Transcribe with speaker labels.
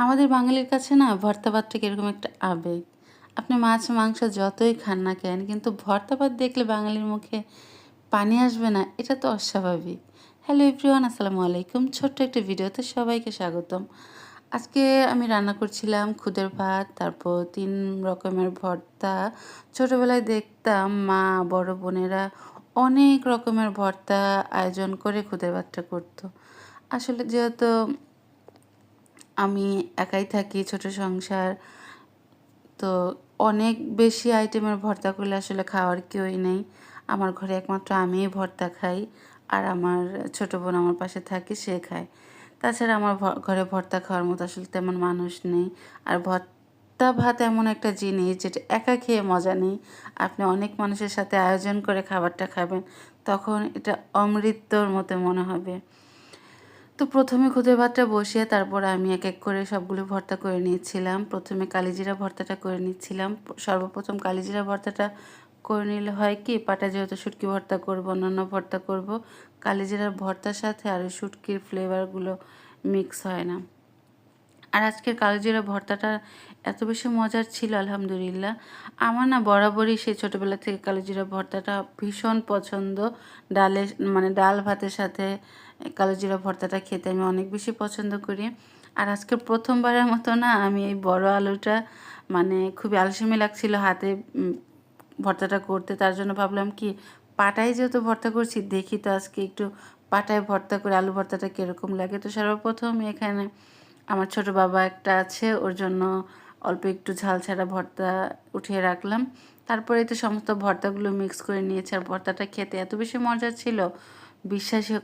Speaker 1: আমাদের বাঙালির কাছে না ভর্তা ভাতটা কিরকম একটা আবেগ। আপনি মাছ মাংস যতই খান না কেন, কিন্তু ভর্তা ভাত দেখলে বাঙালির মুখে পানি আসবে না, এটা তো অস্বাভাবিক। হ্যালো এভরিওয়ান, আসসালামু আলাইকুম। ছোট্ট একটা ভিডিওতে সবাইকে স্বাগতম। আজকে আমি রান্না করছিলাম খুদের ভাত, তারপর ৩ রকমের ভর্তা। ছোটোবেলায় দেখতাম মা, বড় বোনেরা অনেক রকমের ভর্তা আয়োজন করে খুদের ভাতটা করতো। আসলে যেহেতু আমি একাই থাকি, ছোট সংসার, তো অনেক বেশি আইটেমের ভর্তা করলে আসলে খাওয়ার কেউই নেই। আমার ঘরে একমাত্র আমিই ভর্তা খাই, আর আমার ছোট বোন আমার পাশে থাকে, সে খায়। তাছাড়া আমার ঘরে ভর্তা খাওয়ার মতো আসলে তেমন মানুষ নেই। আর ভর্তা ভাত এমন একটা জিনিস যেটা একা খেয়ে মজা নেই। আপনি অনেক মানুষের সাথে আয়োজন করে খাবারটা খাবেন, তখন এটা অমৃতর মতো মনে হবে। তো প্রথমে খুদে ভাতটা বসিয়ে তারপর আমি এক এক করে সবগুলো ভর্তা করে নিয়েছিলাম। প্রথমে কালিজিরা ভর্তাটা করে নিচ্ছিলাম। সর্বপ্রথম কালিজিরা ভর্তাটা করে নিলে হয় কি, পাটা যেহেতু শুটকি ভর্তা করব, অন্যান্য ভর্তা করব, কালিজিরার ভর্তার সাথে আর শুটকির ফ্লেভারগুলো মিক্স হয় না। আর আজকের কালোজিরা ভর্তাটা এত বেশি মজার ছিল, আলহামদুলিল্লাহ। আমার না বরাবরই সেই ছোটোবেলা থেকে কালোজিরা ভর্তাটা ভীষণ পছন্দ। ডাল ভাতের সাথে কালোজিরা ভর্তাটা খেতে আমি অনেক বেশি পছন্দ করি। আর আজকে প্রথমবারের মতো না আমি এই বড় আলুটা, খুবই আলসেমি লাগছিল হাতে ভর্তাটা করতে। তার জন্য ভাবলাম কি, পাটায় যেহেতু ভর্তা করছি, দেখি তো আজকে একটু পাটায় ভর্তা করে আলু ভর্তাটা কীরকম লাগে। তো সর্বপ্রথম এখানে আমার ছোট বাবা একটা আছে, ওর জন্য অল্প একটু ঝাল ছাড়া ভর্তা উঠিয়ে রাখলাম। তারপরে তো সমস্ত ভর্তাগুলো মিক্স করে নিয়েছি, আর ভর্তাটা খেতে এত বেশি মজা ছিল, বিশ্বাসই